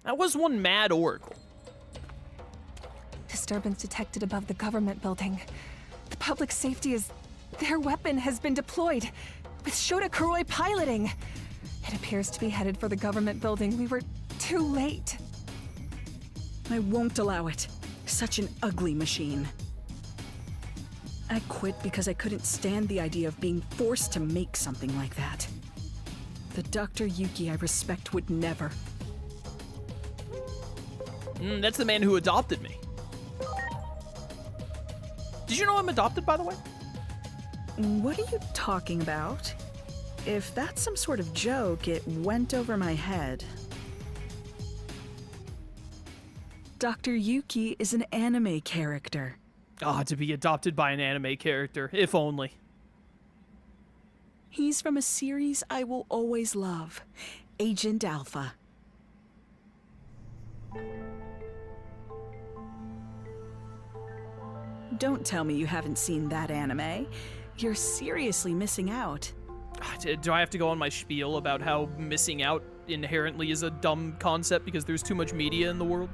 That was one mad oracle. Disturbance detected above the government building. The public safety is... Their weapon has been deployed, with Shota Kuroi piloting. It appears to be headed for the government building. We were too late. I won't allow it. Such an ugly machine. I quit because I couldn't stand the idea of being forced to make something like that. The Dr. Yuki I respect would never. That's the man who adopted me. Did you know I'm adopted, by the way? What are you talking about? If that's some sort of joke, it went over my head. Dr. Yuki is an anime character. Ah, to be adopted by an anime character, if only. He's from a series I will always love, Agent Alpha. Don't tell me you haven't seen that anime. You're seriously missing out. Do I have to go on my spiel about how missing out inherently is a dumb concept because there's too much media in the world?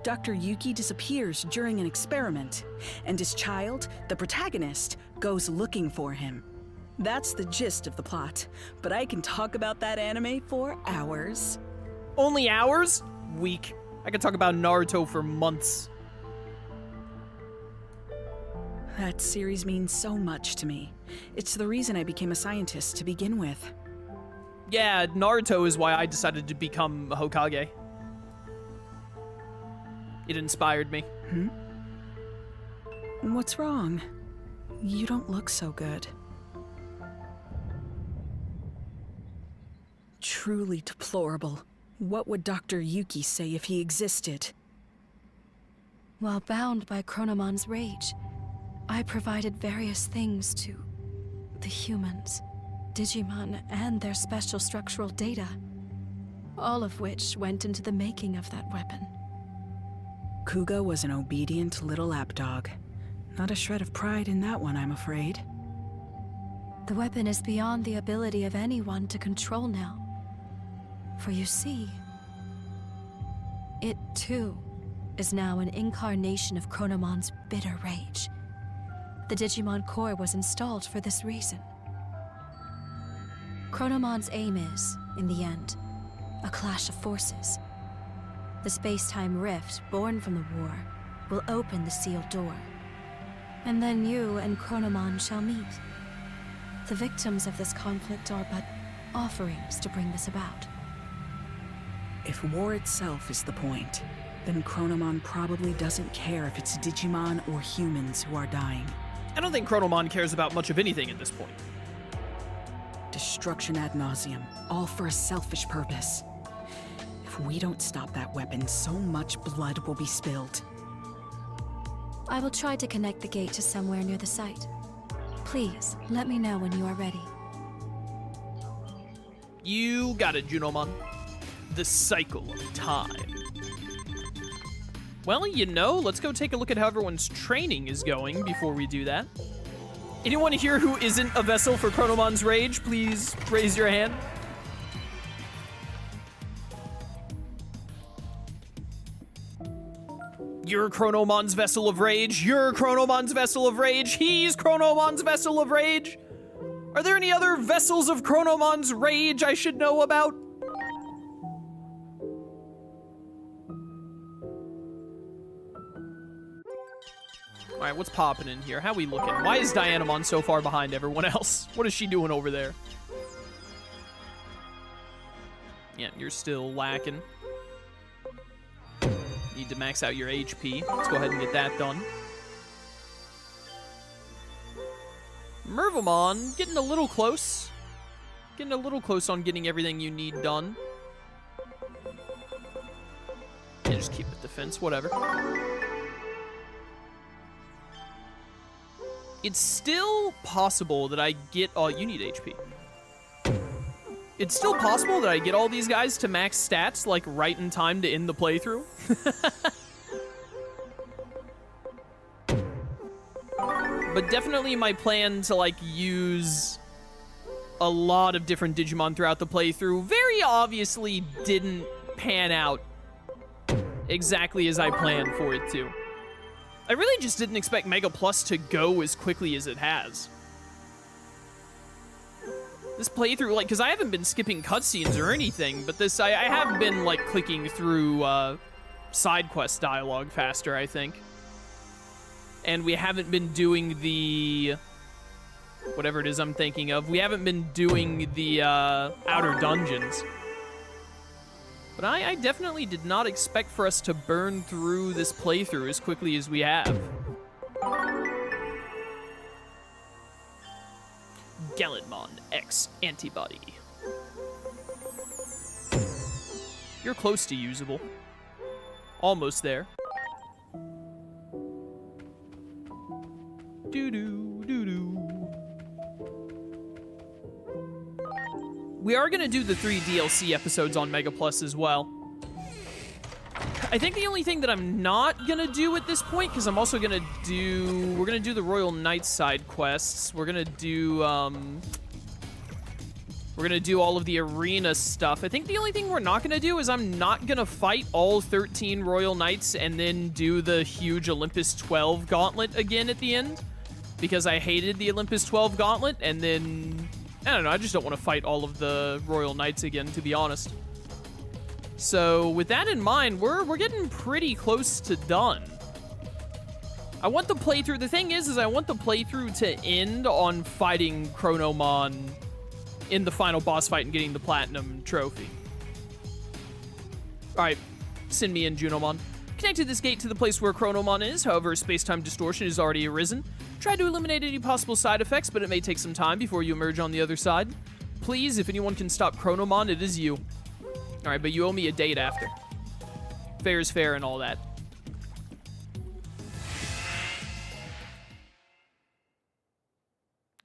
Dr. Yuki disappears during an experiment, and his child, the protagonist, goes looking for him. That's the gist of the plot, but I can talk about that anime for hours. Only hours? Weak. I could talk about Naruto for months. That series means so much to me. It's the reason I became a scientist to begin with. Yeah, Naruto is why I decided to become a Hokage. It inspired me. What's wrong? You don't look so good. Truly deplorable. What would Dr. Yuki say if he existed? While bound by Chronomon's rage, I provided various things to the humans, Digimon, and their special structural data, all of which went into the making of that weapon. Kuga was an obedient little lapdog. Not a shred of pride in that one, I'm afraid. The weapon is beyond the ability of anyone to control now. For you see, it too is now an incarnation of Chronomon's bitter rage. The Digimon core was installed for this reason. Chronomon's aim is, in the end, a clash of forces. The space-time rift born from the war will open the sealed door. And then you and Chronomon shall meet. The victims of this conflict are but offerings to bring this about. If war itself is the point, then Chronomon probably doesn't care if it's Digimon or humans who are dying. I don't think Chronomon cares about much of anything at this point. Destruction ad nauseum, all for a selfish purpose. If we don't stop that weapon, so much blood will be spilled. I will try to connect the gate to somewhere near the site. Please, let me know when you are ready. You got it, Junomon. The cycle of time. Well, you know, let's go take a look at how everyone's training is going before we do that. Anyone here who isn't a vessel for Chronomon's rage, please raise your hand. You're Chronomon's vessel of rage. You're Chronomon's vessel of rage. He's Chronomon's vessel of rage. Are there any other vessels of Chronomon's rage I should know about? All right, what's popping in here? How we looking? Why is Dianamon so far behind everyone else? What is she doing over there? Yeah, you're still lacking. Need to max out your HP. Let's go ahead and get that done. Mervamon, getting a little close. Getting a little close on getting everything you need done. Yeah, just keep it defense, whatever. It's still possible that I get... Oh, you need HP. It's still possible that I get all these guys to max stats, like, right in time to end the playthrough. But definitely my plan to, like, use a lot of different Digimon throughout the playthrough. Very very obviously didn't pan out exactly as I planned for it to. I really just didn't expect Mega Plus to go as quickly as it has. This playthrough, like, because I haven't been skipping cutscenes or anything, but this, I have been, like, clicking through side quest dialogue faster, I think. And we haven't been doing the... whatever it is I'm thinking of. We haven't been doing the outer dungeons. But I definitely did not expect for us to burn through this playthrough as quickly as we have. Gallantmon X Antibody. You're close to usable. Almost there. Doo-doo, doo-doo. We are going to do the 3 DLC episodes on Mega Plus as well. I think the only thing that I'm not going to do at this point, because I'm also going to do... we're going to do the Royal Knights side quests. We're going to do... we're going to do all of the arena stuff. I think the only thing we're not going to do is I'm not going to fight all 13 Royal Knights and then do the huge Olympus 12 gauntlet again at the end. Because I hated the Olympus 12 gauntlet, and then... I don't know, I just don't want to fight all of the Royal Knights again, to be honest. So, with that in mind, we're getting pretty close to done. I want the playthrough... the thing is I want the playthrough to end on fighting Chronomon in the final boss fight and getting the Platinum Trophy. Alright, send me in, Junomon. Connected this gate to the place where Chronomon is, however, space-time distortion has already arisen. Tried to eliminate any possible side effects, but it may take some time before you emerge on the other side. Please, if anyone can stop Chronomon, it is you. Alright, but you owe me a date after. Fair is fair and all that.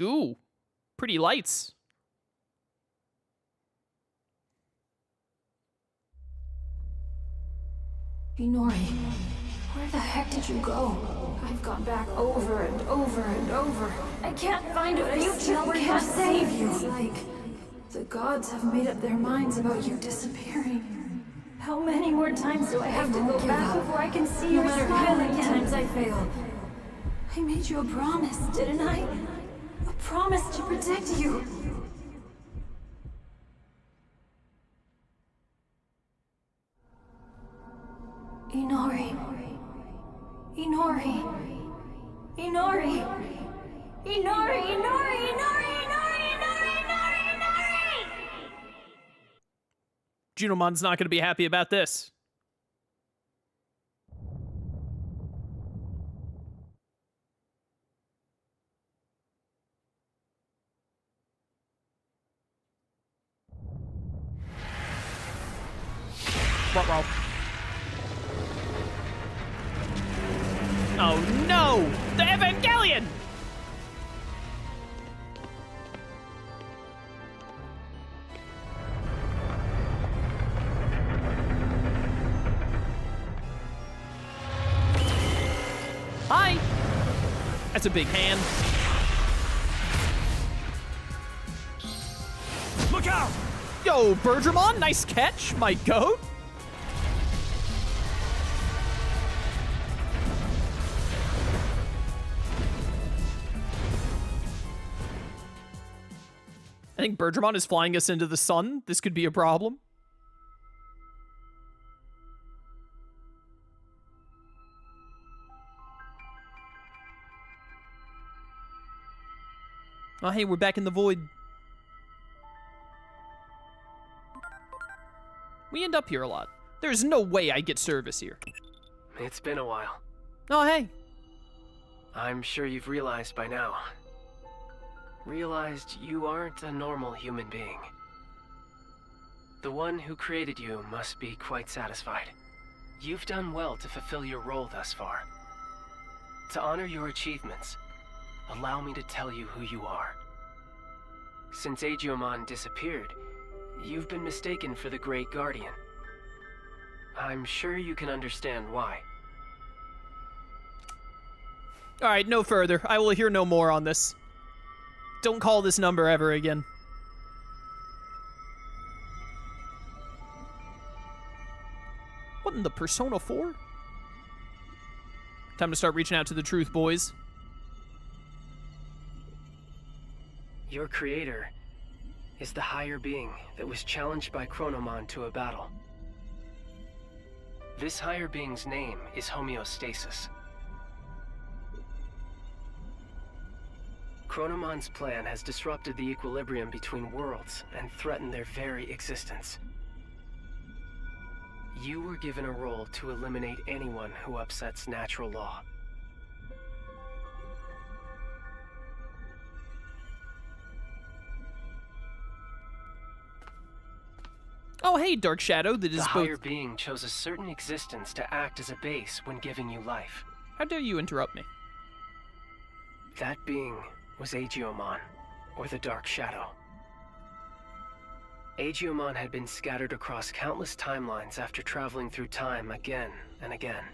Ooh, pretty lights. Inori, where the heck did you go? I've gone back over and over and over. I can't find a future where can't save you. It's like the gods have made up their minds about you disappearing. How many more times do I have to go back before I can see your smile again? No matter how many times I fail. I made you a promise, didn't I? A promise to protect you. Inori. Inori. Inori. Inori, Inori, Inori, Inori, Inori, Inori, Inori! Junomon's not going to be happy about this. Ruh-roh. Oh no! The Evangelion! Hi! That's a big hand. Look out! Yo, Bergermon, nice catch, my goat. I think Bergermon is flying us into the sun. This could be a problem. Oh, hey, we're back in the void. We end up here a lot. There's no way I get service here. It's been a while. Oh, hey. I'm sure you've realized by now. Realized you aren't a normal human being. The one who created you must be quite satisfied. You've done well to fulfill your role thus far. To honor your achievements, allow me to tell you who you are. Since Aegiomon disappeared, you've been mistaken for the Great Guardian. I'm sure you can understand why. Alright, no further. I will hear no more on this. Don't call this number ever again. What in the Persona 4? Time to start reaching out to the truth, boys. Your creator is the higher being that was challenged by Chronomon to a battle. This higher being's name is homeostasis. Chronomon's plan has disrupted the equilibrium between worlds and threatened their very existence. You were given a role to eliminate anyone who upsets natural law. Oh, hey, Dark Shadow, that is The both... higher being chose a certain existence to act as a base when giving you life. How dare you interrupt me? That being was Aegiomon, or the Dark Shadow. Aegiomon had been scattered across countless timelines after traveling through time again and again.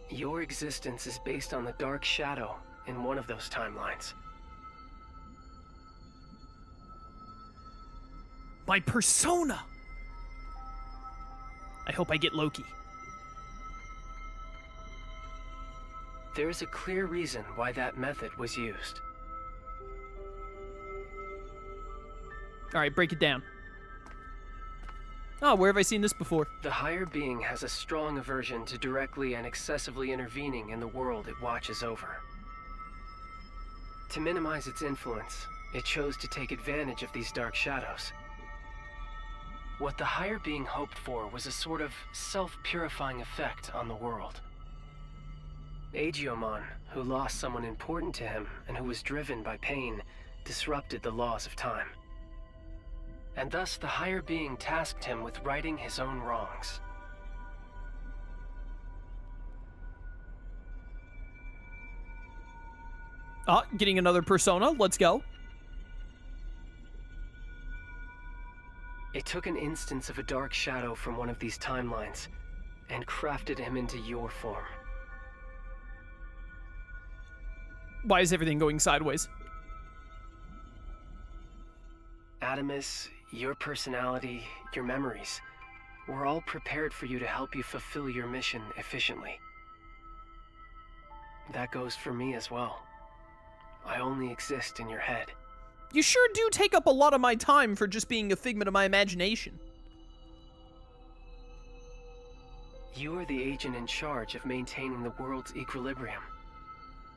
Your existence is based on the Dark Shadow in one of those timelines. My persona! I hope I get Loki. There is a clear reason why that method was used. Alright, break it down. Oh, where have I seen this before? The higher being has a strong aversion to directly and excessively intervening in the world it watches over. To minimize its influence, it chose to take advantage of these dark shadows. What the higher being hoped for was a sort of self-purifying effect on the world. Aegiomon, who lost someone important to him and who was driven by pain, disrupted the laws of time. And thus the higher being tasked him with righting his own wrongs. Ah, getting another persona, let's go. It took an instance of a dark shadow from one of these timelines and crafted him into your form. Why is everything going sideways? Adamas, your personality, your memories, were all prepared for you to help you fulfill your mission efficiently. That goes for me as well. I only exist in your head. You sure do take up a lot of my time for just being a figment of my imagination. You are the agent in charge of maintaining the world's equilibrium.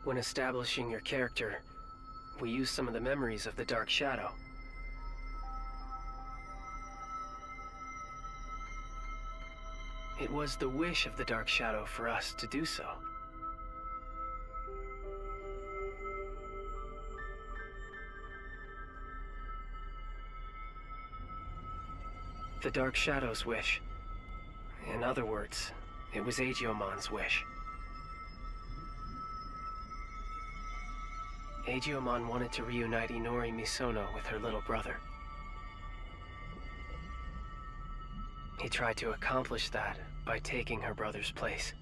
When establishing your character, we use some of the memories of the Dark Shadow. It was the wish of the Dark Shadow for us to do so. The Dark Shadow's wish. In other words, it was Aegiomon's wish. Aegiomon wanted to reunite Inori Misono with her little brother. He tried to accomplish that by taking her brother's place.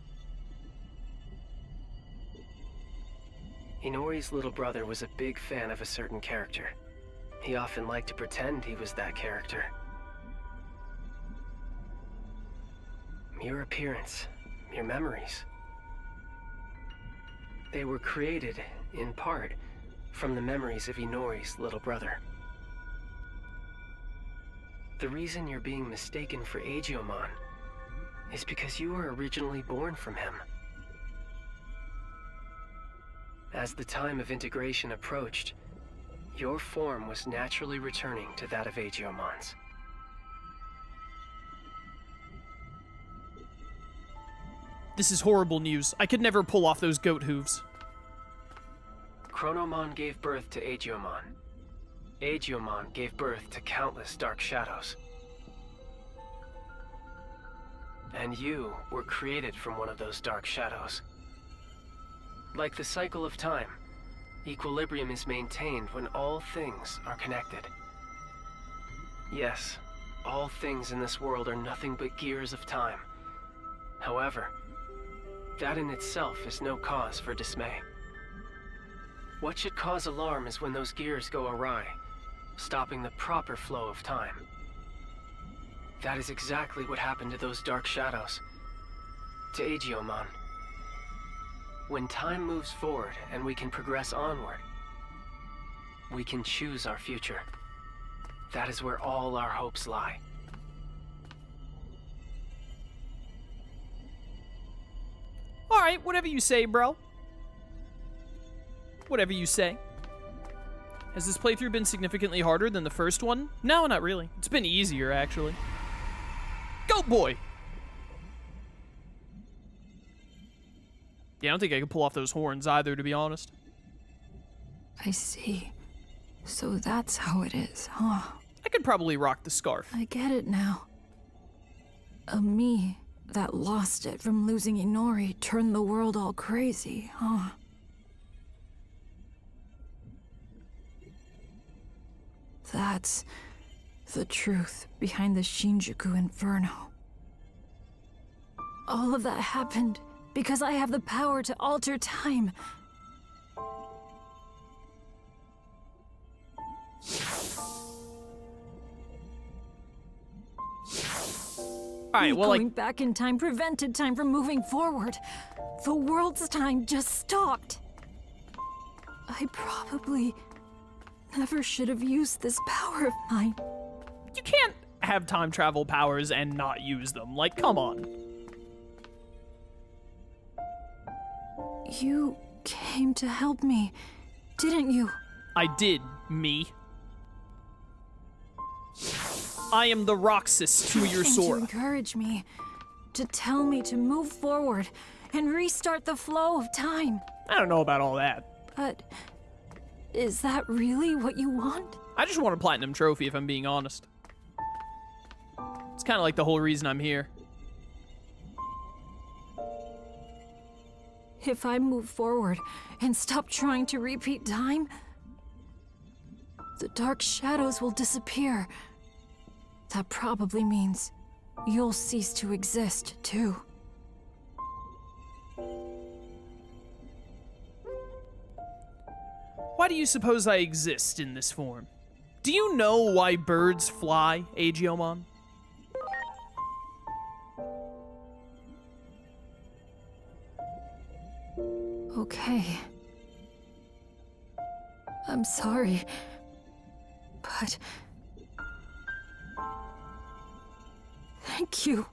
Inori's little brother was a big fan of a certain character. He often liked to pretend he was that character. Your appearance, your memories. They were created, in part, from the memories of Inori's little brother. The reason you're being mistaken for Aegiomon is because you were originally born from him. As the time of integration approached, your form was naturally returning to that of Aegiomon's. This is horrible news. I could never pull off those goat hooves. Chronomon gave birth to Aegiomon. Aegiomon gave birth to countless dark shadows. And you were created from one of those dark shadows. Like the cycle of time, equilibrium is maintained when all things are connected. Yes, all things in this world are nothing but gears of time. However, that in itself is no cause for dismay. What should cause alarm is when those gears go awry, stopping the proper flow of time. That is exactly what happened to those dark shadows. To Aegiomon. When time moves forward and we can progress onward, we can choose our future. That is where all our hopes lie. Alright, whatever you say, bro. Whatever you say. Has this playthrough been significantly harder than the first one? No, not really. It's been easier, actually. Go, boy! Yeah, I don't think I can pull off those horns either, to be honest. I see. So that's how it is, huh? I could probably rock the scarf. I get it now. A me that lost it from losing Inori turned the world all crazy, huh? That's the truth behind the Shinjuku Inferno. All of that happened because I have the power to alter time. Alright, well, Going back in time prevented time from moving forward. The world's time just stopped. I probably never should have used this power of mine. you can't have time travel powers and not use them. Like, come on. You came to help me, didn't you? I did, me. I am the Roxas to your And you Sora. encourage me, to tell me to move forward and restart the flow of time. I don't know about all that. But is that really what you want? I just want a platinum trophy, if I'm being honest. It's kind of like the whole reason I'm here. If I move forward and stop trying to repeat time, the dark shadows will disappear. That probably means you'll cease to exist, too. Why do you suppose I exist in this form? Do you know why birds fly, Aegiomon? Okay. I'm sorry, but thank you.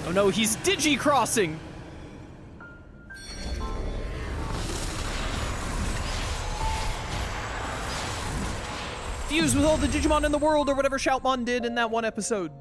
Oh no, he's digi-crossing! Fuse with all the Digimon in the world, or whatever Shoutmon did in that one episode.